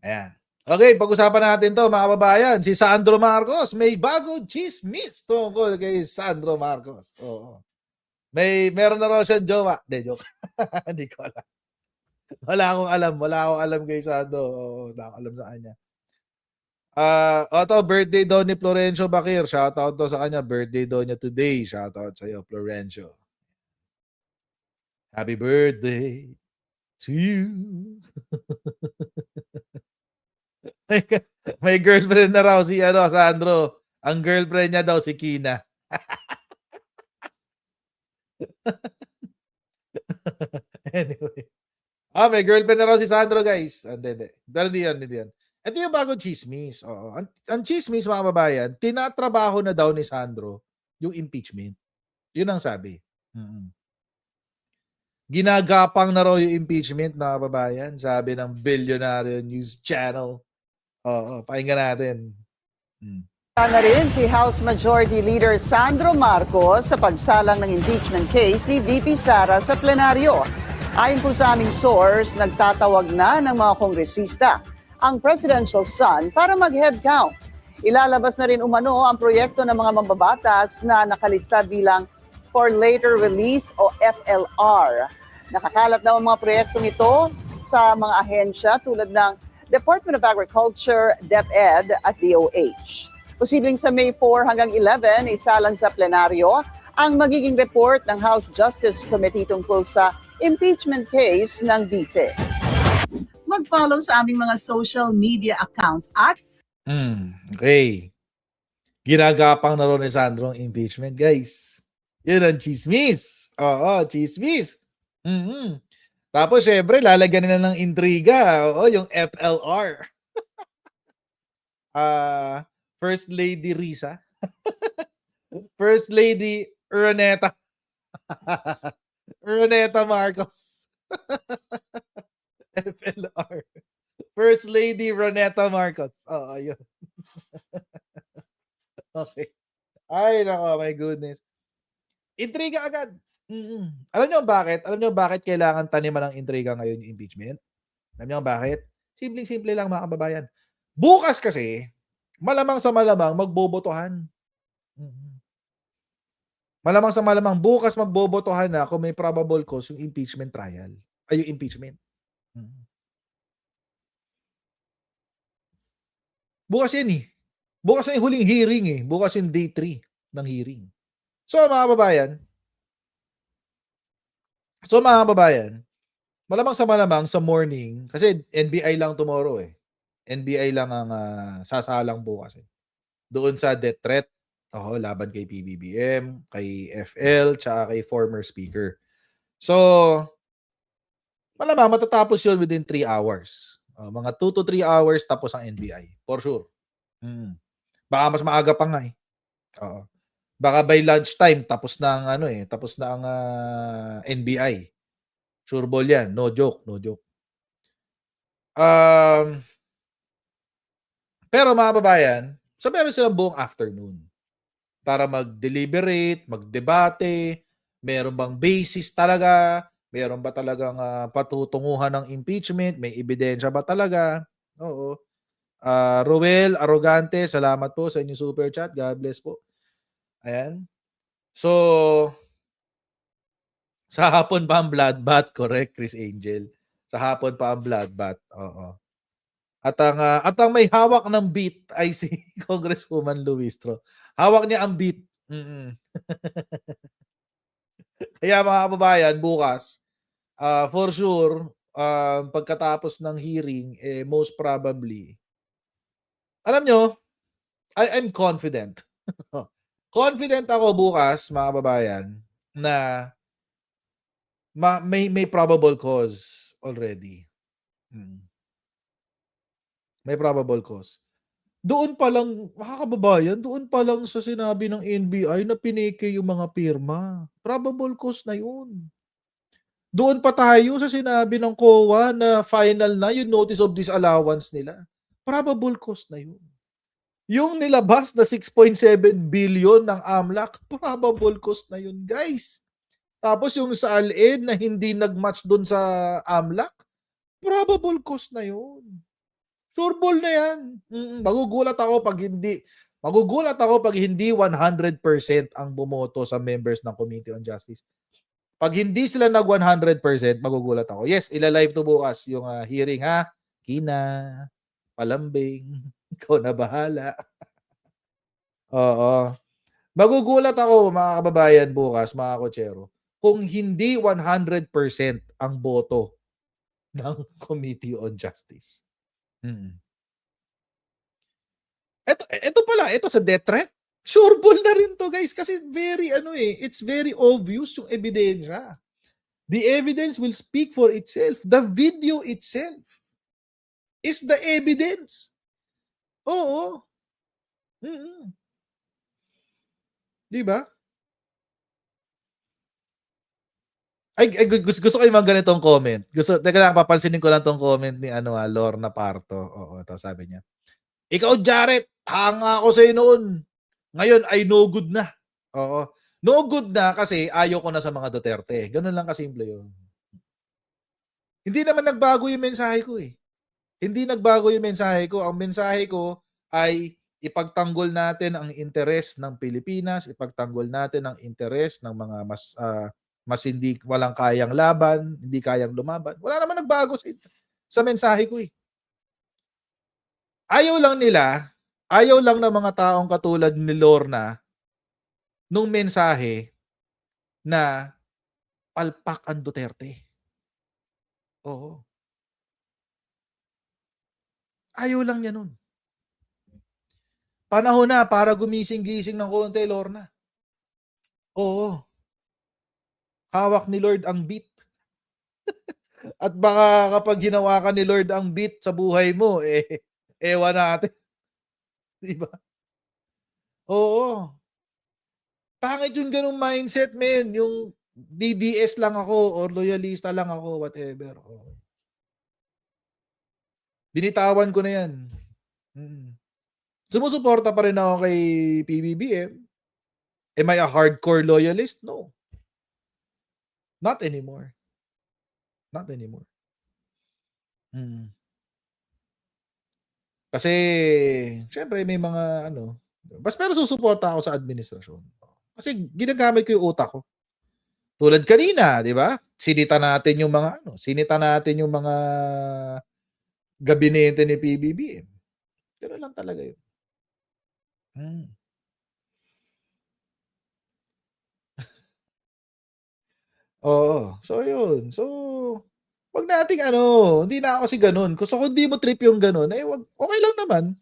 Ayan. Okay, pag-usapan natin to mga kababayan. Si Sandro Marcos, may bagong chismis tungkol kay Sandro Marcos. Oo. Meron na raw siyang jowa. Hindi, joke. Hindi ko alam. Wala akong alam. Wala akong alam kay Sandro. Oo, wala akong alam sa kanya. Birthday daw ni Florencio Bakir. Shoutout to sa kanya. Birthday daw niya today. Shoutout sa iyo, Florencio. Happy birthday to you. may girlfriend na raw si Sandro. Ang girlfriend niya daw si Kina. Anyway. May girlfriend na raw si Sandro, guys. Hindi. Pero hindi yan. Ito yung bagong chismis. Oo. Ang chismis, mga babayan, tinatrabaho na daw ni Sandro yung impeachment. Yun ang sabi. Ginagapang na raw yung impeachment, mga babayan. Sabi ng Billionaire News Channel. Oo, pakinggan natin. Na rin si House Majority Leader Sandro Marcos sa pagsalang ng impeachment case ni VP Sara sa plenaryo. Ayon po sa aming source, nagtatawag na ng mga kongresista ang presidential son para mag-head count. Ilalabas na rin umano ang proyekto ng mga mambabatas na nakalista bilang for later release o FLR. Nakakalat daw ang mga proyektong ito sa mga ahensya tulad ng Department of Agriculture, DepEd at DOH. Posibleng sa May 4 hanggang 11, isa lang sa plenaryo ang magiging report ng House Justice Committee tungkol sa impeachment case ng vice. Mag-follow sa aming mga social media accounts at okay. Ginagapang na rin ni Sandro ang impeachment, guys. Yun ang chismis. Oo, chismis. Tapos, syempre, lalagyan nila ng intriga. Oo, yung FLR. First Lady Risa. First Lady Roneta. Roneta Marcos. FLR. First Lady Roneta Marcos. Oo, yun. Okay. Ay, nako, my goodness. Intriga agad. Alam niyo bakit? Alam niyo bakit kailangan taniman ng intriga ngayon yung impeachment? Alam niyo bakit? Simpleng-simple lang, mga kababayan. Bukas kasi, malamang sa malamang magbobotohan. Malamang sa malamang bukas magbobotohan na kung may probable cause yung impeachment trial. Ay, yung impeachment. Bukas yan eh. Bukas yung huling hearing eh. Bukas yung day 3 ng hearing. So mga kababayan, malamang sa morning, kasi NBI lang tomorrow eh. NBI lang ang sasalang bukas eh. Doon sa death threat, laban kay PBBM, kay FL, tsaka kay former speaker. So, malamang matatapos yun within 3 hours. Mga 2 to 3 hours tapos ang NBI. For sure. Baka mas maaga pa nga eh. Baka by lunchtime tapos na ang tapos na ang NBI. Sure ball yan. No joke. Pero mga babayan, so meron silang buong afternoon para mag-deliberate, mag-debate, meron bang basis talaga, meron ba talagang patutunguhan ng impeachment, may ebidensya ba talaga? Oo. Roel Arrogante, salamat po sa inyong super chat. God bless po. Ayan. So, sa hapon pa ang bloodbath, correct, Chris Angel. Sa hapon pa ang bloodbath. Oo. At ang may hawak ng beat ay si Congresswoman Luistro. Hawak niya ang beat. Kaya mga kababayan, bukas, for sure, pagkatapos ng hearing, most probably, alam nyo, I'm confident. Confident ako bukas, mga kababayan, na may probable cause already. May probable cause. Doon pa lang, mga kababayan, doon pa lang sa sinabi ng NBI na pineke yung mga pirma. Probable cause na yun. Doon pa tayo sa sinabi ng COA na final na yung notice of disallowance nila. Probable cause na yun. Yung nilabas na 6.7 billion ng AMLAC, probable cause na yun, guys. Tapos yung sa ALED na hindi nag-match doon sa AMLAC, probable cause na yun. Sureball na yan. Magugulat ako pag hindi 100% ang bumoto sa members ng Committee on Justice. Pag hindi sila nag 100%, magugulat ako. Yes, ila-live to bukas yung hearing ha. Kina, palambing, ikaw na bahala. Oo. Magugulat ako mga kababayan bukas, mga kotsero, kung hindi 100% ang boto ng Committee on Justice. Ito sa death threat. Sureball na rin to guys kasi it's very obvious yung ebidensya. The evidence will speak for itself. The video itself is the evidence. Oo. Di ba? Gusto ko yung mga ganitong comment. Teka lang, papansinin ko lang tong comment ni Lorna Parto. Oo, ito sabi niya. Ikaw, Jared, hanga ako sa'yo noon. Ngayon ay no good na. Oo. No good na kasi ayaw ko na sa mga Duterte. Ganun lang kasimple yun. Hindi naman nagbago yung mensahe ko eh. Hindi nagbago yung mensahe ko. Ang mensahe ko ay ipagtanggol natin ang interes ng Pilipinas, ipagtanggol natin ang interes ng mga mas hindi walang kayang laban, hindi kayang lumaban. Wala naman nagbago sa mensahe ko eh. Ayaw lang ng mga taong katulad ni Lorna nung mensahe na palpak ang Duterte. Oo. Ayaw lang niya nun. Panahon na para gumising-gising ng konti, Lorna. Oo. Hawak ni Lord ang beat. At baka kapag ginawa ka ni Lord ang beat sa buhay mo, ewan natin. Diba? Oo. Pangit yung ganung mindset, men. Yung DDS lang ako or loyalista lang ako, whatever. Oh. Binitawan ko na yan. Sumusuporta pa rin ako kay PBBM. Am I a hardcore loyalist? No. Not anymore. Not anymore. Kasi, syempre may mga pero susuporta ako sa administrasyon. Kasi ginagamit ko yung utak ko. Tulad kanina, di ba? Sinita natin yung mga gabinete ni PBBM. Pero lang talaga yun. Oo. So, yun. So, wag nating hindi na ako kasi ganun. Gusto ko hindi mo trip yung ganun, okay lang naman.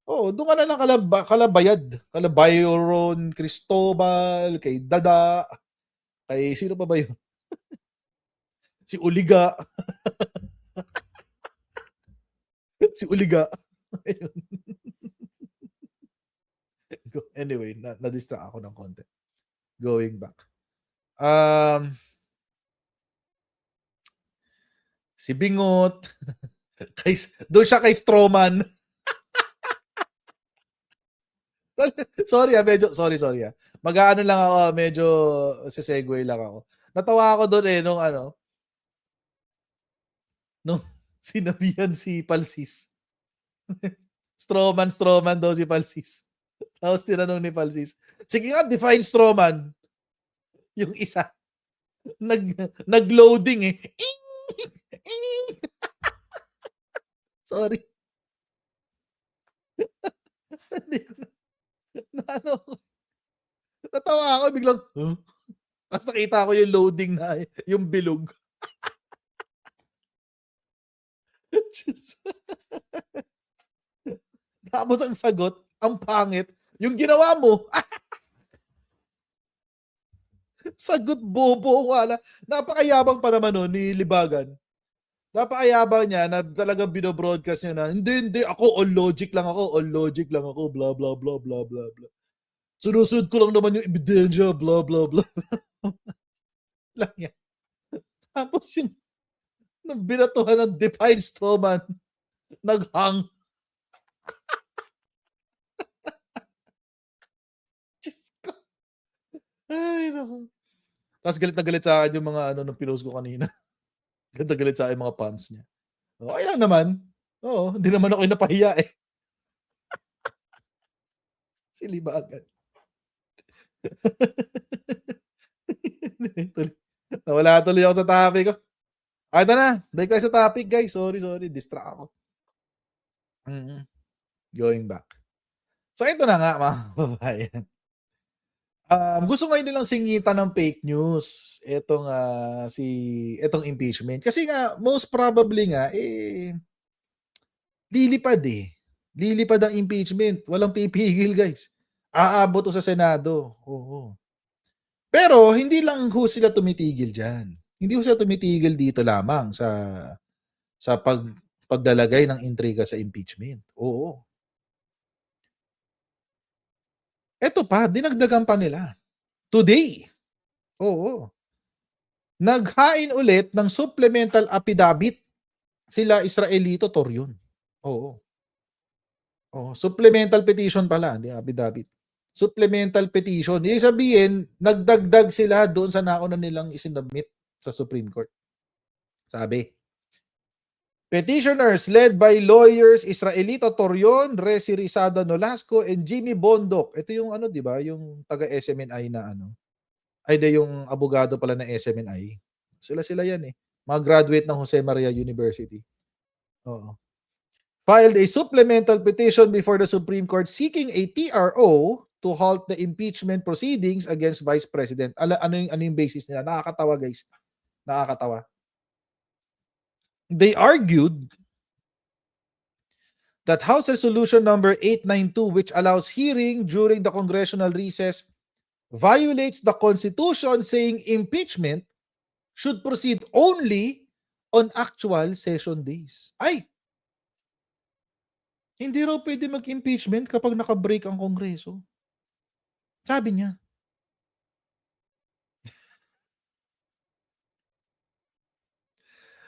Oo, doon ka na lang Kalabayad. Calabayron, Cristobal, kay Dada, kay sino pa ba yun? Si Uliga. Si Uliga. Anyway, na-distract ako ng konti. Going back. Si Bingot. Doon siya kay Stroman. Sorry. Mag-aano lang ako, medyo sesegue lang ako. Natawa ako doon nung sinabihan si Palsis. Stroman daw si Palsis. Tapos tinanong ni Palsis, sige nga, define Stroman. Yung isa, nag-loading eh. Sorry. Natawa ako, biglang, tapos nakita ko yung loading na, yung bilog. Tapos ang sagot, ang pangit, yung ginawa mo. Sagot bobo, wala. Napakayabang pa naman nun ni Libagan. Napakayabang niya na talagang binobroadcast niya na, hindi, ako, all logic lang ako, blah, blah, blah, blah, blah, blah. Sinusunod ko lang naman yung ebidensya, blah, blah, blah. Lang yan. Tapos yung binatuhan ng Define Stroman, naghang. Diyos ko. Ay, naku. Tapos galit na galit sa akin yung mga nung pinost ko kanina. Galit na galit sa akin mga fans niya. Okay lang naman. Oo, hindi naman ako napahiya eh. Silibagan. Nawala tuloy ako sa topic ko. Ito na, balik tayo sa topic guys. Sorry, distract ako. Going back. So ito na nga mga kababayan. Gusto ngayon nilang singitan ng fake news etong impeachment. Kasi nga most probably nga lilipad eh. Lilipad ang impeachment. Walang pipigil guys. Aabot to sa Senado. Oo. Pero hindi lang ho sila tumitigil diyan. Hindi ho sila tumitigil dito lamang sa paglalagay ng intriga sa impeachment. Oo. Eto pa, dinagdagan pa nila. Today. Oo. Naghain ulit ng supplemental affidavit sila Israelito Torion. Oo. Oo, supplemental petition pala, hindi affidavit. Supplemental petition. Ibig sabihin, nagdagdag sila doon sa nauna nilang isinubmit sa Supreme Court. Sabi, petitioners led by lawyers Israelito Torion, Resi Rizada Nolasco, and Jimmy Bondok. Ito yung di ba? Yung taga SMNI na Ay, yung abogado pala ng SMNI. Sila yan eh. Mga graduate ng Jose Maria University. Oo. Filed a supplemental petition before the Supreme Court seeking a TRO to halt the impeachment proceedings against Vice President. Ano yung basis nila? Nakakatawa guys. Nakakatawa. They argued that House Resolution number 892, which allows hearing during the congressional recess, violates the Constitution, saying impeachment should proceed only on actual session days. Ay! Hindi raw pwede mag-impeachment kapag naka-break ang Kongreso. Sabi niya.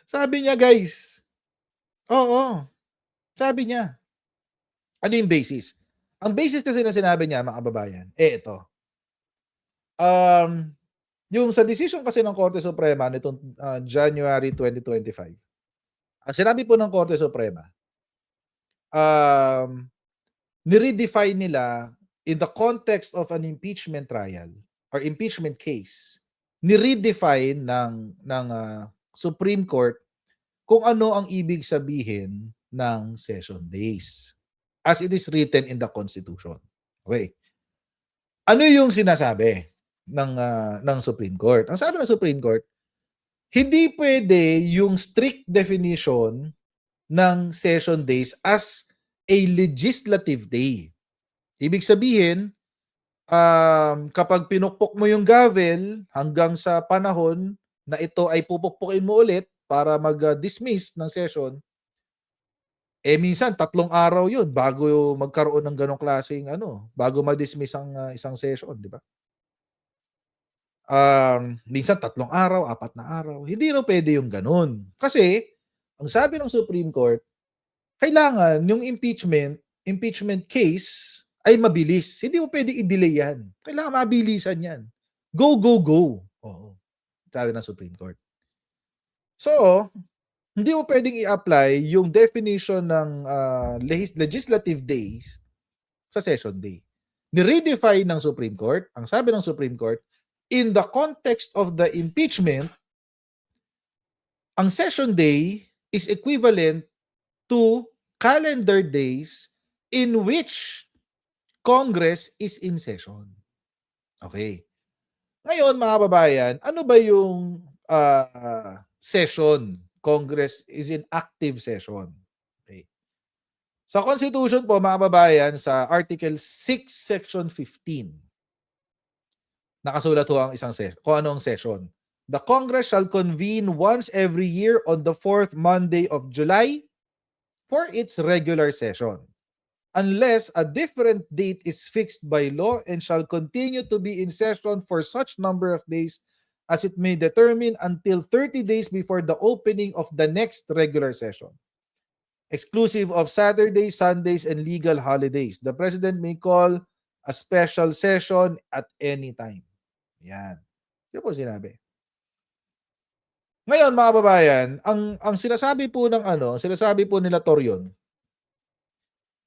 Sabi niya, guys. Oo. Sabi niya. Ano yung basis? Ang basis kasi na sinabi niya, mga kababayan, ito. Yung sa decision kasi ng Korte Suprema nitong January 2025, ang sinabi po ng Korte Suprema, niredefine nila in the context of an impeachment trial or impeachment case, niredefine ng Supreme Court kung ano ang ibig sabihin ng session days as it is written in the Constitution. Okay. Ano yung sinasabi ng Supreme Court? Ang sabi ng Supreme Court, hindi pwede yung strict definition ng session days as a legislative day. Ibig sabihin, kapag pinukpok mo yung gavel hanggang sa panahon na ito ay pupukpukin mo ulit para mag-dismiss ng session, minsan 3 araw yun bago magkaroon ng ganong klaseng bago ma-dismiss ang isang session, di ba? Minsan 3 araw, 4 na araw. Hindi raw pwede yung ganun. Kasi, ang sabi ng Supreme Court, kailangan yung impeachment case ay mabilis. Hindi mo pwede i-delay yan. Kailangan mabilisan yan. Go, go, go. Oo. Sabi ng Supreme Court. So, hindi mo pwedeng i-apply yung definition ng legislative days sa session day. Ni-redefine ng Supreme Court, ang sabi ng Supreme Court, in the context of the impeachment, ang session day is equivalent to calendar days in which Congress is in session. Okay. Ngayon, mga kababayan, ano ba yung session? Congress is in active session. Okay. Sa Constitution po, mga kababayan, sa Article 6, Section 15, nakasulat ho ang isang session. Kung ano ang session. The Congress shall convene once every year on the 4th Monday of July for its regular session, unless a different date is fixed by law, and shall continue to be in session for such number of days as it may determine until 30 days before the opening of the next regular session, exclusive of Saturdays, Sundays, and legal holidays. The President may call a special session at any time. Yan. Yun po sinabi. Ngayon mga kababayan, ang sinasabi po ng ano, sinasabi po nila Torion,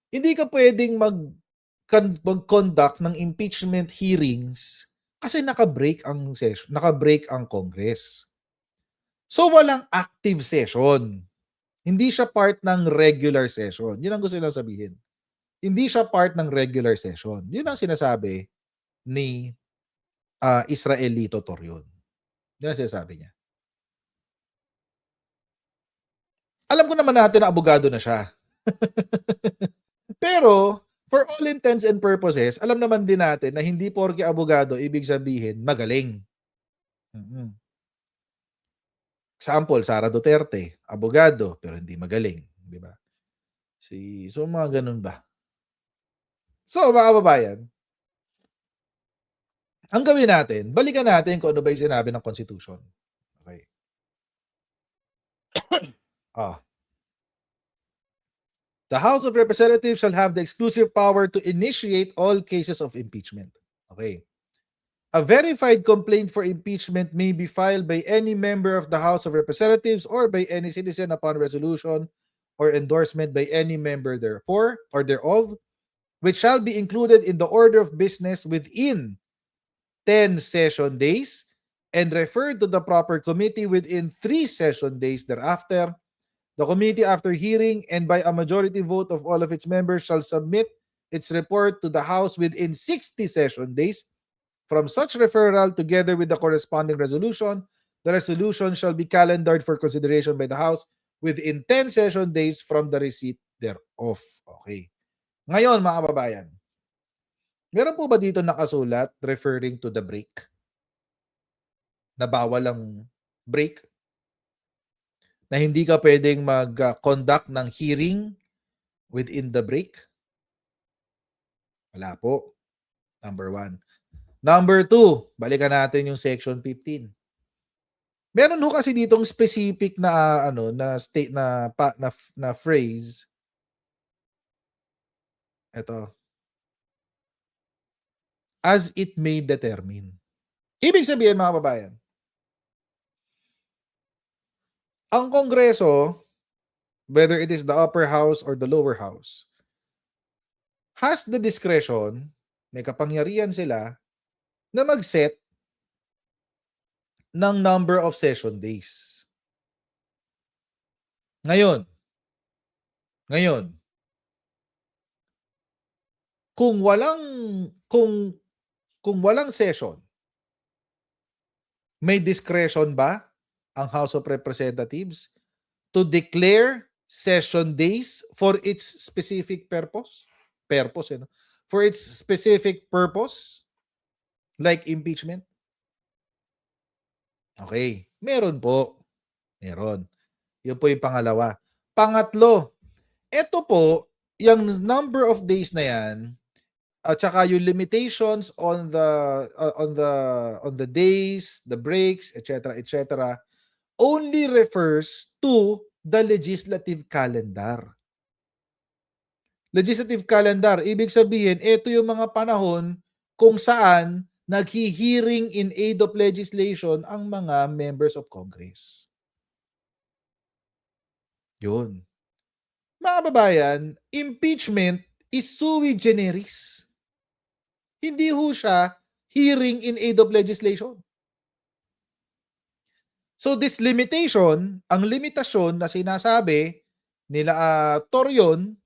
hindi ka puwedeng mag-conduct ng impeachment hearings kasi naka-break ang Congress. So, walang active session. Hindi siya part ng regular session. Yun ang gusto nilang sabihin. Hindi siya part ng regular session. Yun ang sinasabi ni Israelito Torion. Yun ang sinasabi niya. Alam ko naman natin na abogado na siya. Pero, for all intents and purposes, alam naman din natin na hindi porke abogado, ibig sabihin magaling. Mm. Example, Sara Duterte, abogado, pero hindi magaling. Di ba? So, mga ganun ba? So, mga kababayan, ang gawin natin, balikan natin kung ano ba yung sinabi ng Constitution. Okay. Ah. The House of Representatives shall have the exclusive power to initiate all cases of impeachment. Okay. A verified complaint for impeachment may be filed by any member of the House of Representatives or by any citizen upon resolution or endorsement by any member therefore or thereof, which shall be included in the order of business within 10 session days and referred to the proper committee within 3 session days thereafter. The committee, after hearing and by a majority vote of all of its members, shall submit its report to the House within 60 session days from such referral, together with the corresponding resolution. The resolution shall be calendared for consideration by the House within 10 session days from the receipt thereof. Okay. Ngayon, mga kababayan, meron po ba dito nakasulat referring to the break? Na bawal ang break? Na hindi ka pwedeng mag-conduct ng hearing within the break? Wala po. Number 1. Number 2, balikan natin yung section 15. Meron ho kasi ditong specific na na phrase. Ito. As it may determine. Ibig sabihin, mga kababayan, ang Kongreso, whether it is the upper house or the lower house, has the discretion, may kapangyarihan sila, na mag-set ng number of session days. Ngayon, kung walang session, may discretion ba ang House of Representatives to declare session days for its specific purpose? For its specific purpose, like impeachment? Okay, meron po. Meron. Yun po yung pangalawa. Pangatlo, ito po, yung number of days na yan, at saka yung limitations on the days, the breaks, etc., only refers to the legislative calendar. Legislative calendar, ibig sabihin, ito yung mga panahon kung saan naghi-hearing in aid of legislation ang mga members of Congress. Yun. Mga kababayan, impeachment is sui generis. Hindi ho siya hearing in aid of legislation. So this limitation, ang limitasyon na sinasabi nila Torion,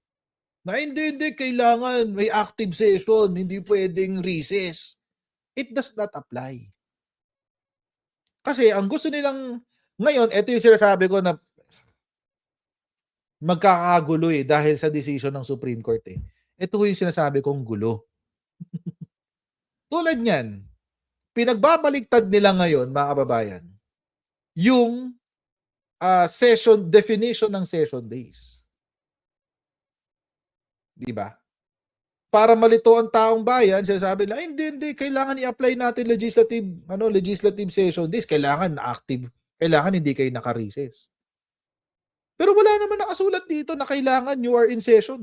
na hindi, kailangan may active session, hindi pwedeng recess. It does not apply. Kasi ang gusto nilang, ngayon, ito yung sinasabi ko na magkakagulo dahil sa decision ng Supreme Court Ito yung sinasabi kong gulo. Tulad niyan, pinagbabaliktad nila ngayon, mga kababayan, yung definition ng session days. Di ba? Para malito ang taong bayan, sinasabi nila, hindi, kailangan i-apply natin legislative session days. Kailangan active. Kailangan hindi kayo naka-recess. Pero wala naman nakasulat dito na kailangan you are in session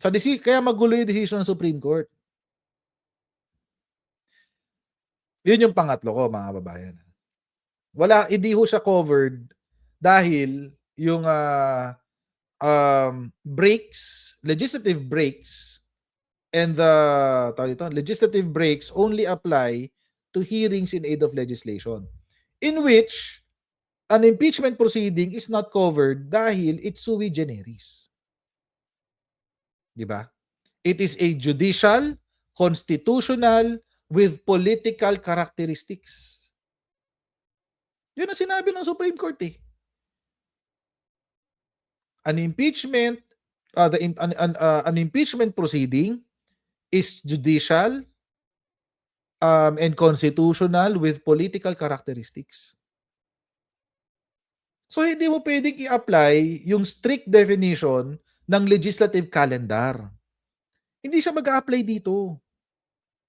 Kaya magulo yung decision ng Supreme Court. Yun yung pangatlo ko, mga kababayan. Hindi ho siya covered dahil yung legislative breaks and the legislative breaks only apply to hearings in aid of legislation, in which an impeachment proceeding is not covered dahil it's sui generis. Di ba? It is a judicial, constitutional, with political characteristics. Yun ang sinabi ng Supreme Court eh. An impeachment, an impeachment proceeding is judicial and constitutional with political characteristics. So hindi mo pwedeng i-apply yung strict definition ng legislative calendar. Hindi siya mag-a-apply dito.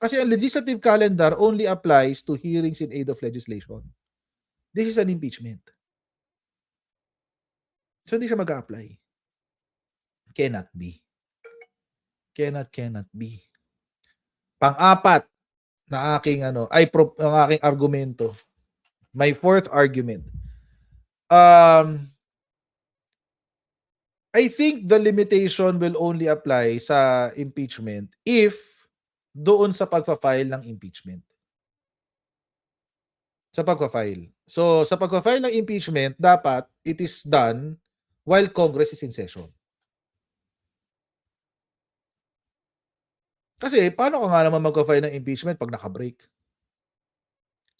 Kasi ang legislative calendar only applies to hearings in aid of legislation. This is an impeachment. So hindi siya mag-a-apply. Cannot be. Cannot be. Pang-apat na aking ang aking argumento. My fourth argument. I think the limitation will only apply sa impeachment if doon sa pagpa-file ng impeachment. Sa pagpa-file. So, sa pagpa-file ng impeachment, dapat it is done while Congress is in session. Kasi, paano ka nga naman magpa-file ng impeachment pag naka-break?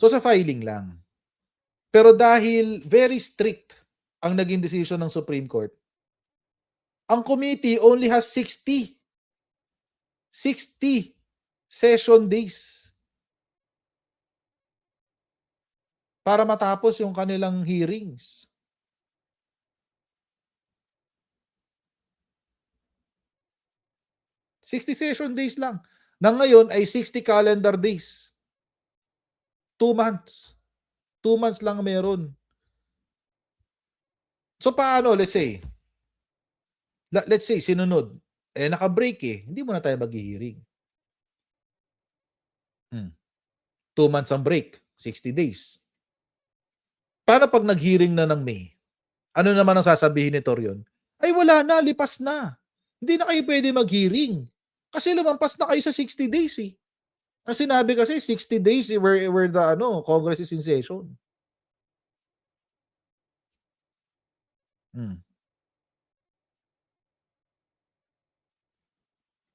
So, sa filing lang. Pero dahil very strict ang naging decision ng Supreme Court, ang committee only has 60 session days para matapos yung kanilang hearings. $60 session days lang. Na ngayon ay 60 calendar days. 2 months. 2 months lang meron. So paano, let's say, sinunod. Naka-break eh. Hindi mo na tayo mag-hearing. 2 months ang break. 60 days. Paano pag nag-hearing na ng May? Ano naman ang sasabihin ni Torion? Ay wala na, lipas na. Hindi na kayo pwede mag-hearing. Kasi lumampas na kayo sa 60 days eh. Ang sinabi kasi 60 days where the Congress is in session.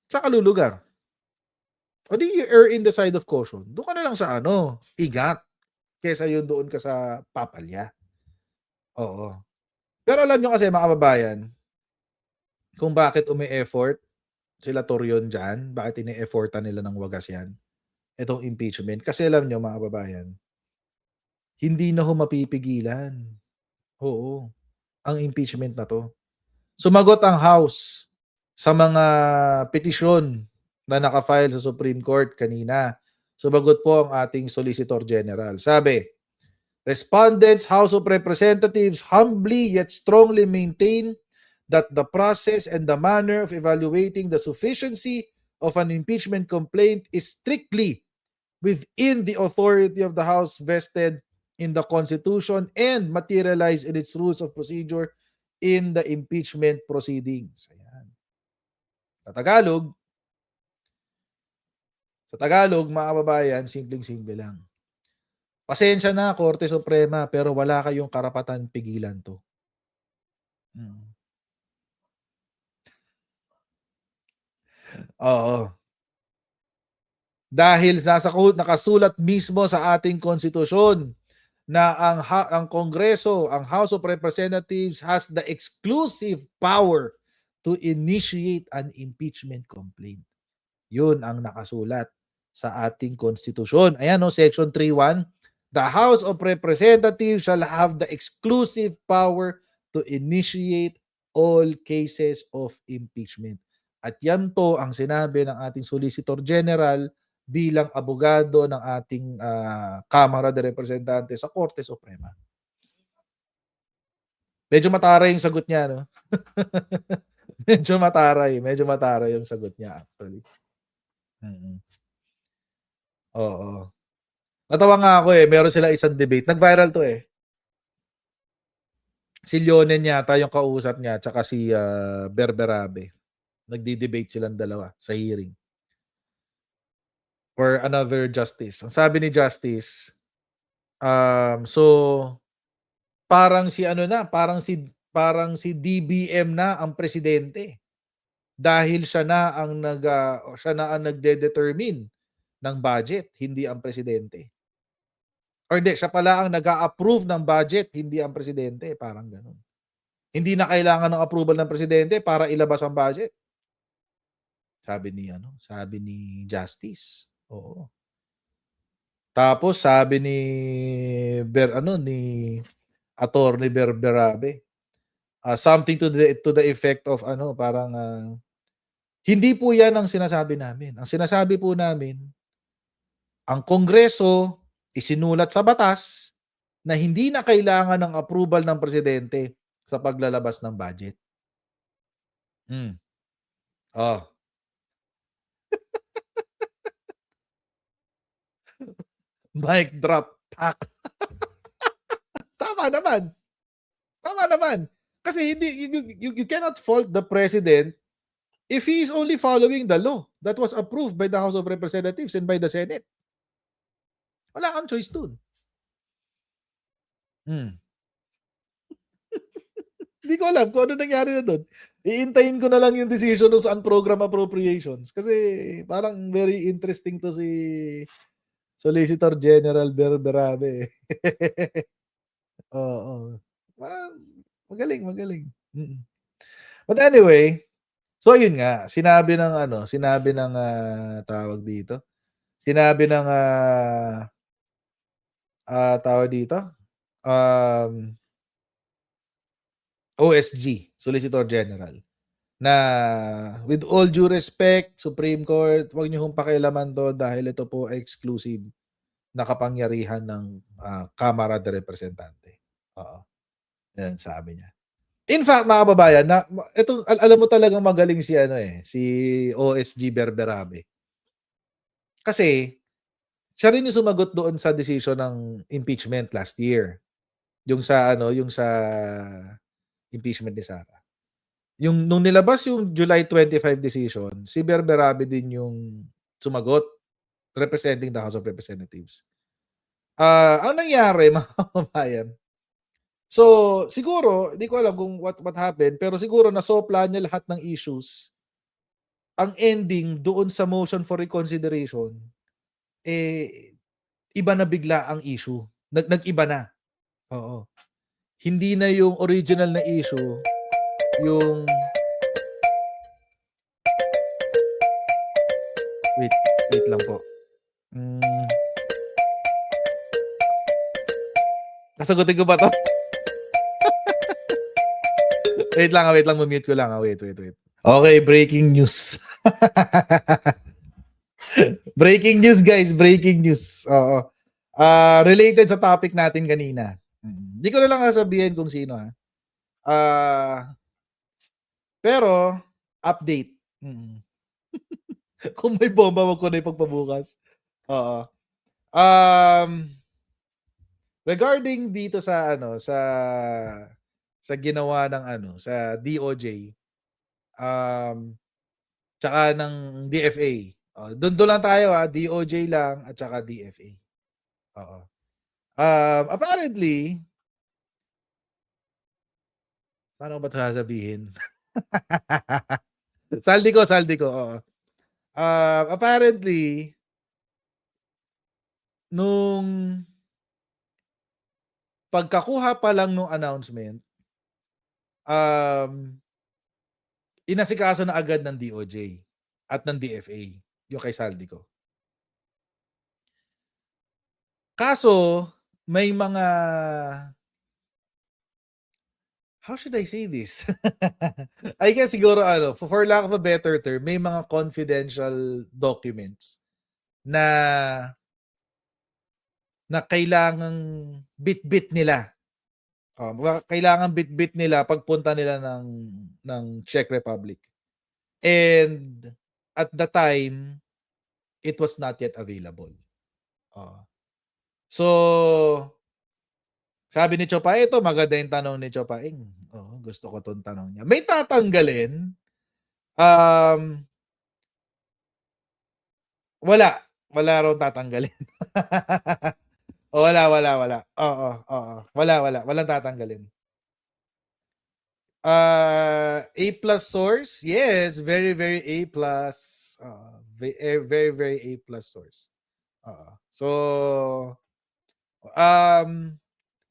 Sa kalulugar. O di you err in the side of caution. Doon ka na lang sa igat. Kesa yun doon ka sa papalya. Oo. Pero alam nyo kasi mga kababayan, kung bakit umi-effort sila Torion dyan, bakit ini-effortan nila ng wagas yan, itong impeachment. Kasi alam nyo mga kababayan, hindi na mapipigilan. Oo. Ang impeachment na to. Sumagot ang House sa mga petisyon na nakafile sa Supreme Court kanina. Sumagot po ang ating Solicitor General. Sabi, respondents, House of Representatives humbly yet strongly maintain that the process and the manner of evaluating the sufficiency of an impeachment complaint is strictly within the authority of the House vested in the Constitution and materialized in its rules of procedure in the impeachment proceedings. Ayan. Sa Tagalog, mga kababayan, simpleng-simple lang. Pasensya na, Korte Suprema, pero wala kayong karapatan pigilan to. Oo. Dahil nakasulat mismo sa ating konstitusyon na ang Kongreso, ang House of Representatives has the exclusive power to initiate an impeachment complaint. Yun ang nakasulat sa ating konstitusyon. Ayan Section 3.1. The House of Representatives shall have the exclusive power to initiate all cases of impeachment. At yan po ang sinabi ng ating Solicitor General bilang abogado ng ating Kamara de Representantes sa Korte Suprema. Medyo mataray yung sagot niya, no? Medyo mataray yung sagot niya actually. Oo. Natawa nga ako meron sila isang debate. Nag-viral to Si Leonen yata yung kausap niya tsaka si Berberabe. Nagdi-debate silang dalawa sa hearing. Or another justice. Ang sabi ni Justice, so parang si parang si DBM na ang presidente dahil siya na ang nagde-determine ng budget, hindi ang presidente. Or hindi, siya pala ang nag-a-approve ng budget, hindi ang presidente, parang gano'n. Hindi na kailangan ng approval ng presidente para ilabas ang budget. Sabi ni Justice. Oo. Tapos sabi ni ni Attorney Berberabe, something to the effect of parang hindi po 'yan ang sinasabi namin. Ang sinasabi po namin, ang Kongreso isinulat sa batas na hindi na kailangan ng approval ng presidente sa paglalabas ng budget. Oh. Mic drop. Tak. Tama naman. Tama naman. Kasi hindi you cannot fault the president if he is only following the law that was approved by the House of Representatives and by the Senate. Wala kang choice dun. Hindi ko alam kung ano nangyari na dun. Iintayin ko na lang yung decision sa unprogram appropriations kasi parang very interesting to si Solicitor General Berberabe. Oo. Magaling. But anyway, so ayun nga, sinabi ng tawag dito, sinabi ng tawag dito, OSG, Solicitor General, na with all due respect, Supreme Court, huwag niyo hong pakialaman to dahil ito po ay exclusive na kapangyarihan ng Kamara de Representante. Oo. Yan sabi niya. In fact, mga kababayan, alam mo talagang magaling si OSG Berberabe. Kasi siya rin yung sumagot doon sa decision ng impeachment last year. Yung sa impeachment ni Sara. Nung nilabas yung July 25 decision, si Berberabe din yung sumagot representing the House of Representatives. Ang nangyari, mga kababayan, so siguro, hindi ko alam kung what happened, pero siguro nasopla niya lahat ng issues. Ang ending doon sa motion for reconsideration, iba na bigla ang issue. Nag-iba na. Oo. Hindi na yung original na issue, yung wait lang po. Sasagutin ko ba to? wait lang, mute ko lang. Wait. Okay, breaking news. Breaking news, guys. Breaking news. Oo. Related sa topic natin kanina. Hindi ko na lang sasabihin kung sino pero update. Kung may bomba, wag ko na ipagpabukas. Oo. Regarding dito sa sa ginawa ng sa DOJ tsaka ng DFA. Doon lang tayo DOJ lang at saka DFA. Oo. Apparently, paano ba ito sasabihin? saldi ko. Oo. Apparently, nung pagkakuha pa lang nung announcement, inasikaso na agad ng DOJ at ng DFA yung kay Saldico. Kaso, may mga, how should I say this? I guess siguro for lack of a better term, may mga confidential documents na kailangang bit-bit nila. Kailangan bit-bit nila pagpunta nila ng Czech Republic. And at the time, it was not yet available. So, sabi ni Chopa, ito maganda yung tanong ni Chopaing. Oo, gusto ko tong tanong niya. May tatanggalin? Wala. Wala raw tatanggalin. Wala. Oo. Wala. Walang tatanggalin. A plus source? Yes, very, very A plus. Very, very A plus source. So,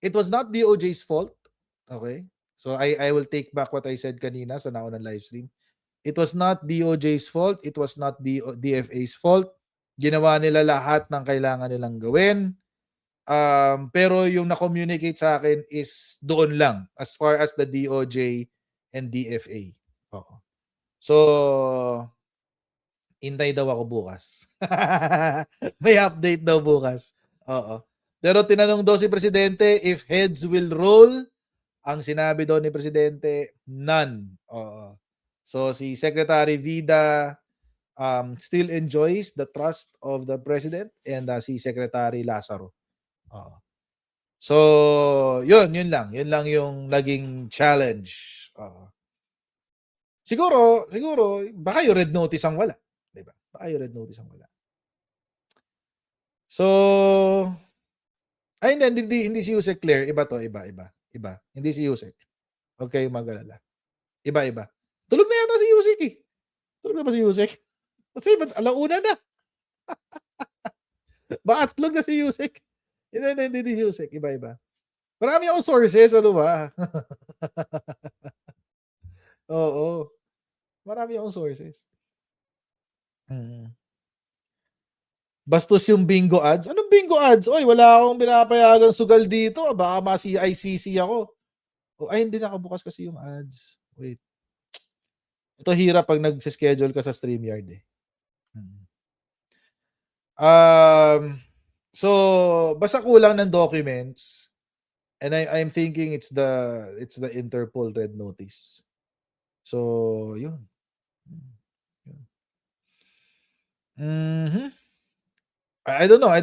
it was not DOJ's fault. Okay? So, I will take back what I said kanina sa naunang live stream. It was not DOJ's fault. It was not DFA's fault. Ginawa nila lahat ng kailangan nilang gawin. Pero yung na-communicate sa akin is doon lang as far as the DOJ and DFA. Oo. So, hintay daw ako bukas. May update daw bukas. Oo. Pero tinanong daw si Presidente if heads will roll. Ang sinabi daw ni Presidente, none. Oo. So, si Secretary Vida still enjoys the trust of the President and si Secretary Lazaro. Oo. So, yun lang. Yun lang yung naging challenge. Siguro, baka yung red notice ang wala. Diba? Baka yung red notice ang wala. So, ay hindi si Yusek Claire. Iba to, iba. Hindi si Yusek. Huwag kayong mag-alala. Iba. Tulog na yata si Yusek eh. Tulog na ba si Yusek? Kasi alauna na. Baka tulog na si Yusek. Hindi si Yusek. Iba. Marami akong sources, ano ba? Oo. Marami akong sources. Bastos yung bingo ads. Anong bingo ads? Oy, wala akong pinapayagang sugal dito. Baka ma-CICC ako. Ay, hindi nakabukas kasi yung ads. Wait. Ito hirap pag nag-schedule ka sa StreamYard eh. So, basta kulang ng documents. And I'm thinking it's the Interpol red notice. So, yun. I don't know. I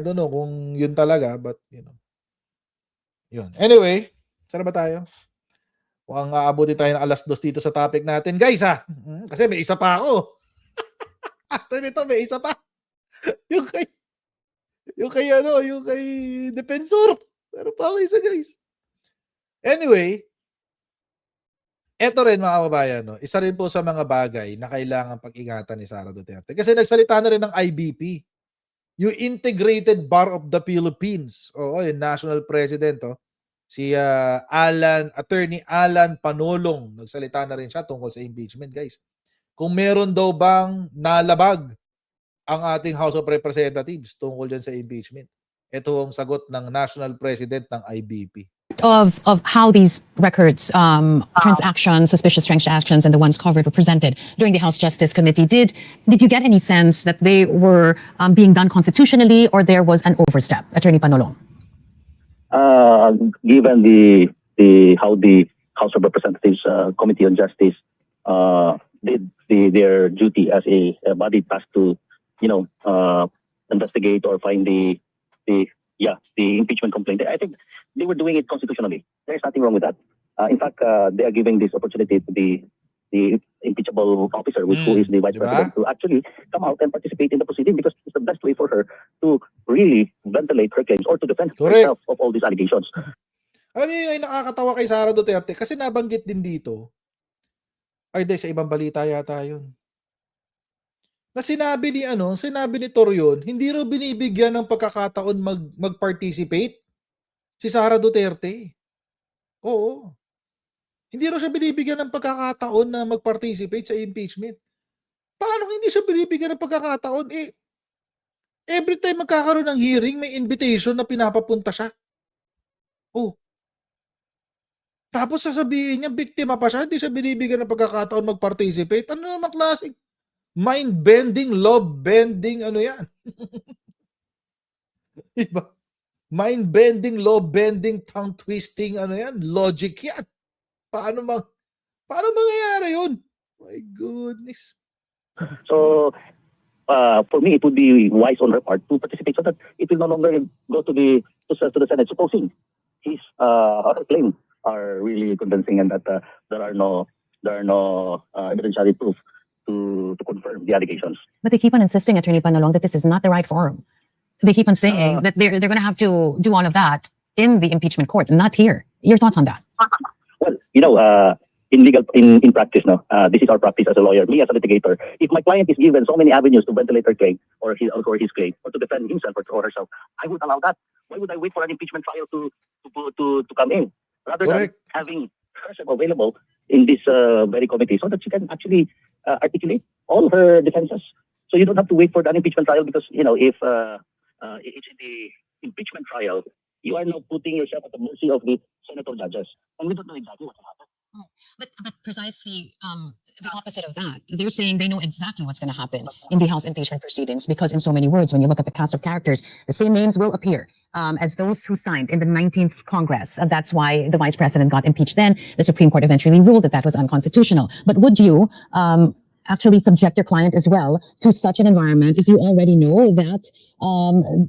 don't know kung yun talaga, but yun. Anyway, saan ba tayo? Mukhang aabuti tayo ng 2:00 dito sa topic natin, guys ha. Kasi may isa pa ako. After nito, may isa pa. yung kay Defensor. Pero pa ako isa, guys. Anyway, eto rin mga kababayan, no, isa rin po sa mga bagay na kailangan pag-ingatan ni Sara Duterte. Kasi nagsalita na rin ng IBP, yung Integrated Bar of the Philippines. Oo, yung National President, si Attorney Alan Panolong, nagsalita na rin siya tungkol sa impeachment, guys. Kung meron daw bang nalabag ang ating House of Representatives tungkol dyan sa impeachment. Ito ang sagot ng National President ng IBP. Of how these records, transactions, suspicious transactions, and the ones covered were presented during the House Justice Committee. Did you get any sense that they were being done constitutionally, or there was an overstep, Attorney Panolong? Given how the House of Representatives Committee on Justice did their duty as a body tasked to, investigate or find the impeachment complaint, I think they were doing it constitutionally. There is nothing wrong with that. In fact, they are giving this opportunity to the impeachable officer, who is the Vice President, to actually come out and participate in the proceeding, because it's the best way for her to really ventilate her claims or to defend herself of all these allegations. Alam niyo yung nakakatawa kay Sara Duterte kasi nabanggit din dito. Ay, sa ibang balita yata yun. Na sinabi ni Torion, hindi raw binibigyan ng pagkakataon mag-participate si Sara Duterte. Oo. Hindi raw siya binibigyan ng pagkakataon na mag-participate sa impeachment. Paano hindi siya binibigyan ng pagkakataon? Every time magkakaroon ng hearing, may invitation na pinapapunta siya. Tapos sasabihin niya, biktima pa siya, hindi siya binibigyan ng pagkakataon mag-participate. Ano naman klaseng mind-bending, love-bending, yan? Diba? Mind-bending, love-bending, tongue-twisting, yan? Logic yan. Paano mangyayari yun? My goodness. So, for me, it would be wise on her part to participate so that it will no longer go to the Senate. Supposing his her claims are really convincing and that there are no evidentiary proof to confirm the allegations. But they keep on insisting, Attorney Panalong, that this is not the right forum. They keep on saying that they're going to have to do all of that in the impeachment court, not here. Your thoughts on that? Well, in practice, no, this is our practice as a lawyer. Me as a litigator, if my client is given so many avenues to ventilate her claim or his claim or to defend himself or herself, I would allow that. Why would I wait for an impeachment trial to come in rather Correct. than having herself available in this very committee so that she can actually articulate all her defenses. So you don't have to wait for the impeachment trial because if it's in the impeachment trial, you are now putting yourself at the mercy of the senator judges, and we don't know exactly what will happen. But precisely the opposite of that. They're saying they know exactly what's going to happen in the House impeachment proceedings because, in so many words, when you look at the cast of characters, the same names will appear as those who signed in the 19th Congress. And that's why the Vice President got impeached then. The Supreme Court eventually ruled that that was unconstitutional. But would you actually subject your client as well to such an environment if you already know that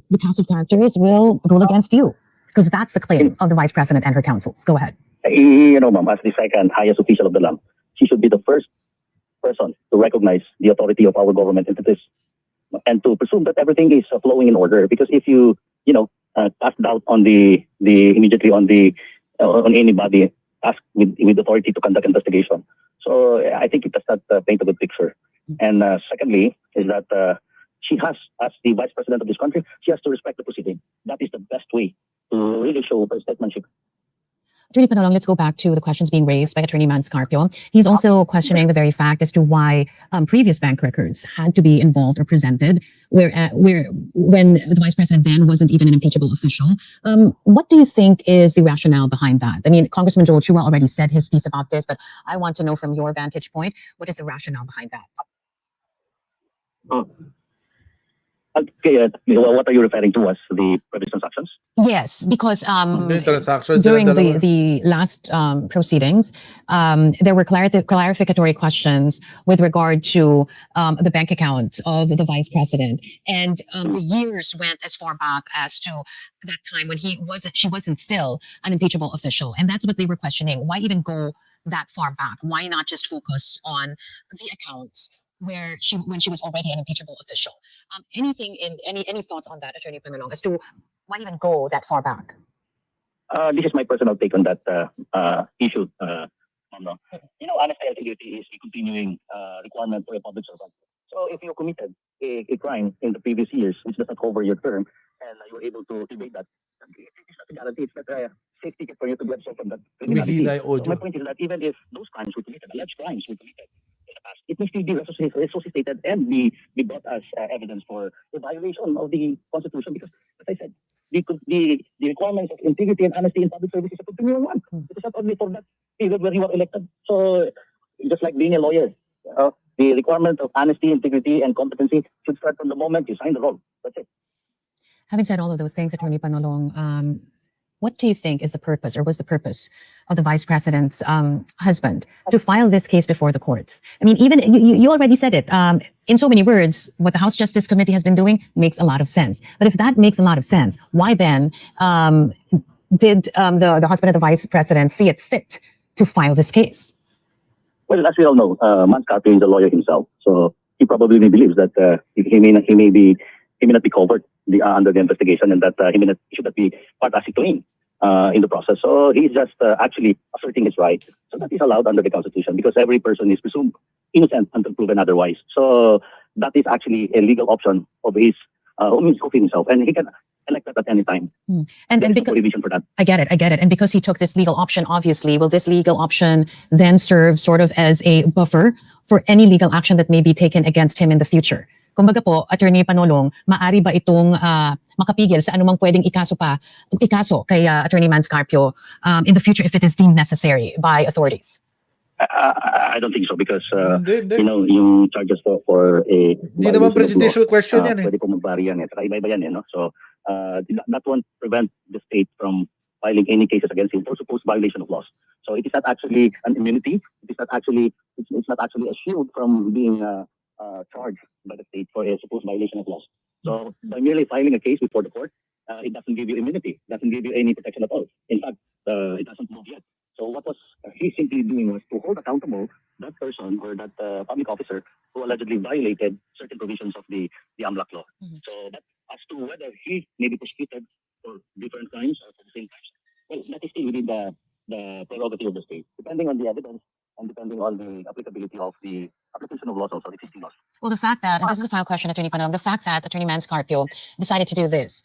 the cast of characters will rule against you? Because that's the claim of the Vice President and her counsels. Go ahead. Ma'am, as the second highest official of the land, she should be the first person to recognize the authority of our government entities and to presume that everything is flowing in order. Because if you, cast doubt on immediately on anybody, ask with authority to conduct investigation. So I think it does not paint a good picture. And secondly, is that she has, as the Vice President of this country, she has to respect the proceeding. That is the best way to really show her statesmanship. Attorney Panalong, let's go back to the questions being raised by Attorney Manscarpio. He's also questioning the very fact as to why previous bank records had to be involved or presented, where when the Vice President then wasn't even an impeachable official. What do you think is the rationale behind that? I mean, Congressman Joel Chua already said his piece about this, but I want to know from your vantage point, what is the rationale behind that? Okay, what are you referring to as the previous transactions? Yes, because Yung transactions during silang dalawa. the last proceedings, there were clarificatory questions with regard to the bank account of the Vice President, and the years went as far back as to that time when she wasn't still an impeachable official, and that's what they were questioning. Why even go that far back? Why not just focus on the accounts when she was already an impeachable official? Any thoughts on that, Attorney Panalong, as to why even go that far back? This is my personal take on that issue. Honesty and integrity is a continuing requirement for a public servant. So if you committed a crime in the previous years, which does not cover your term, and you were able to evade that, it's not a guarantee. It's not a safe ticket for you to get yourself from that criminality. Humihina yung So audio. my point is that even if those crimes were committed, alleged crimes were committed in the past, it may still be resuscitated and be brought as evidence for the violation of the Constitution. Because, as I said, the requirements of integrity and honesty in public service is a continuing one. It is not only for that period where you were elected. So, just like being a lawyer, the requirement of honesty, integrity, and competency should start from the moment you sign the role. That's it. Having said all of those things, Attorney Panalong, what do you think is the purpose or was the purpose of the Vice President's husband to file this case before the courts? I mean, even you already said it. In so many words, what the House Justice Committee has been doing makes a lot of sense. But if that makes a lot of sense, why then did the husband of the Vice President see it fit to file this case? Well, as we all know, Manscarpio is a lawyer himself, so he probably believes that he may not be covered under the investigation, and that he should not be part as a claim in the process. So he's just actually asserting his right. So that is allowed under the Constitution because every person is presumed innocent until proven otherwise. So that is actually a legal option of his of himself, and he can elect that at any time. And There's no because prohibition for that. I get it. And because he took this legal option, obviously, will this legal option then serve sort of as a buffer for any legal action that may be taken against him in the future? Kumbaga po, Attorney Panalong, maari ba itong makapigil sa anumang pwedeng ikaso kay Attorney Manscarpio in the future if it is deemed necessary by authorities? I don't think so because Hindi. yung charges for a Hindi naman prejudicial question yan eh. pwede po mag-vary yan eh. Saka iba-iba yan eh, no? So that won't prevent the state from filing any cases against him for supposed violation of laws. So it is not actually an immunity. It's not actually a shield from being charged by the state for a supposed violation of laws. So by merely filing a case before the court, it doesn't give you immunity, doesn't give you any protection at all. In fact, it doesn't move yet. So what was he simply doing was to hold accountable that person or that public officer who allegedly violated certain provisions of the AMLAC law. So that as to whether he may be prosecuted for different crimes or for the same crimes, well, that is still within the prerogative of the state, depending on the evidence and depending on the applicability of the application of laws, also existing laws. Well, the fact that, and this is the final question, Attorney Panon, the fact that Attorney Manscarpio decided to do this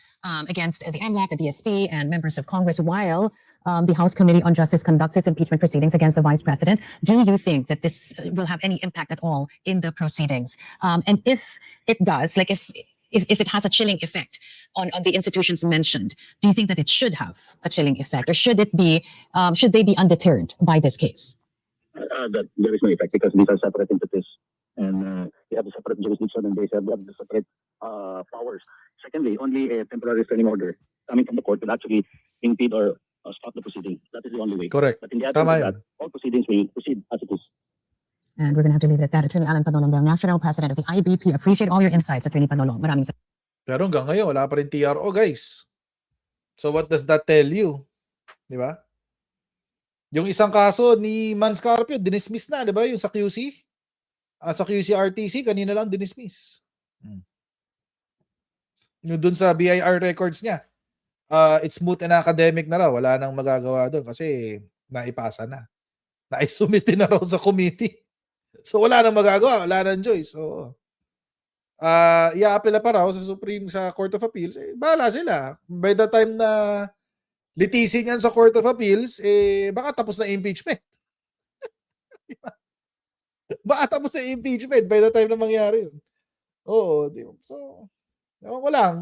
against the AMLAC, the BSP, and members of Congress while the House Committee on Justice conducts its impeachment proceedings against the Vice President, do you think that this will have any impact at all in the proceedings? And if it does, like if it has a chilling effect on the institutions mentioned, do you think that it should have a chilling effect, or should it be should they be undeterred by this case? That there is no effect because these are separate entities and they have a separate jurisdiction and they have the separate powers. Secondly, only a temporary restraining order coming from the court will actually impede or stop the proceeding. That is the only way. Correct. But in the absence Tama of yun. that, all proceedings will proceed as it is. And we're going to have to leave it at that. Attorney Alan Panolong, the National President of the IBP. Appreciate all your insights, Attorney Panolong. Maraming salamat. Pero hanggang ngayon, wala pa rin TRO, guys. So what does that tell you? Di ba? Yung isang kaso ni Manscarpio, dinismiss na, di ba? Yung sa QC. Sa QC-RTC, kanina lang dinismiss. Yung dun sa BIR records niya, it's moot and academic na raw. Wala nang magagawa doon kasi naipasa na. Naisumite na raw sa committee. So wala nang magagawa, wala nang choice. So i-apela pa raw sa Court of Appeals, bahala sila. By the time na litisin yan sa Court of Appeals, baka tapos na impeachment. Baka tapos na impeachment by the time na mangyari yun. Oo. So, ewan ko lang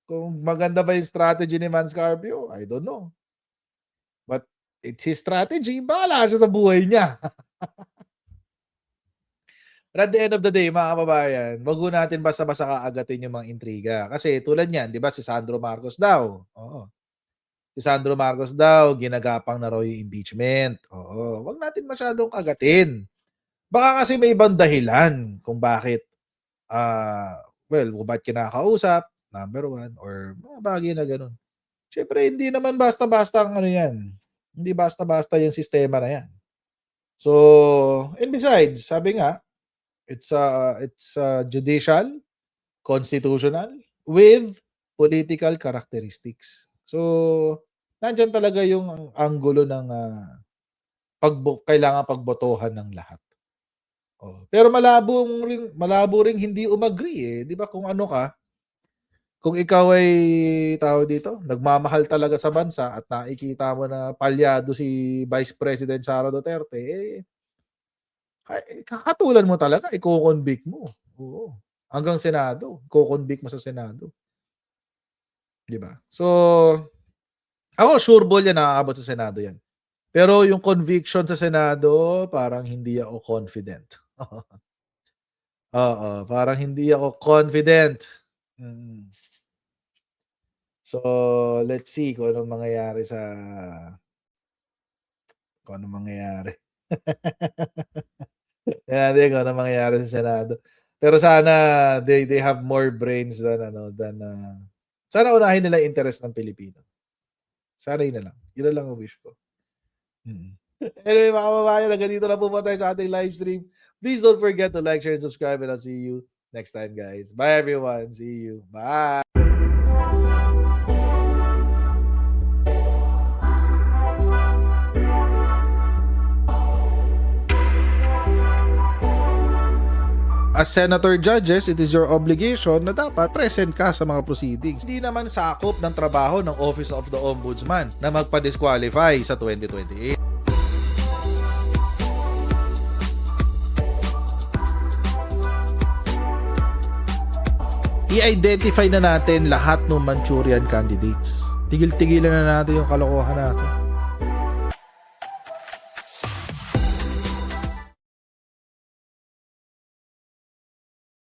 kung maganda ba yung strategy ni Manscarpio, I don't know. But it's his strategy, bahala siya sa buhay niya. But at the end of the day, mga kababayan, wag ho natin basta-basta kaagatin yung mga intriga. Kasi tulad niyan, di ba, si Sandro Marcos daw. Oo. Si Sandro Marcos daw, ginagapang na raw yung impeachment. Oo. Wag natin masyadong kagatin. Baka kasi may ibang dahilan kung bakit, kung bakit kinakausap, number one, or mga bagay na ganun. Siyempre, hindi naman basta-basta ang ano yan. Hindi basta-basta yung sistema na yan. So, and besides, sabi nga, it's judicial, constitutional, with political characteristics. So, nandyan talaga yung anggulo ng kailangan pagbotohan ng lahat. Oh. Pero malabo ring hindi umagree eh. Di ba kung ano ka, kung ikaw ay tao dito, nagmamahal talaga sa bansa at nakikita mo na palyado si Vice President Sara Duterte, kakatulan mo talaga, i-convict mo. Oo. Hanggang Senado, i-convict mo sa Senado. Di ba? So, ako sure ball yan, nakaabot sa Senado yan. Pero yung conviction sa Senado, parang hindi ako confident. Oo, parang hindi ako confident. So, let's see kung anong mangyayari kung anong mangyayari. Yan, kung anong mangyayari sa Senado. Pero sana they have more brains than sana unahin nila interest ng Pilipino. Sana yun na lang. Yun na lang ang wish ko. Anyway, mga kababayan, hanggang dito na po tayo sa ating live stream. Please don't forget to like, share, and subscribe, and I'll see you next time, guys. Bye, everyone. See you. Bye. As senator judges, it is your obligation na dapat present ka sa mga proceedings. Hindi naman sakop ng trabaho ng Office of the Ombudsman na magpa-disqualify sa 2028. I-identify na natin lahat ng Manchurian candidates. Tigil-tigilan na natin yung kalokohan natin.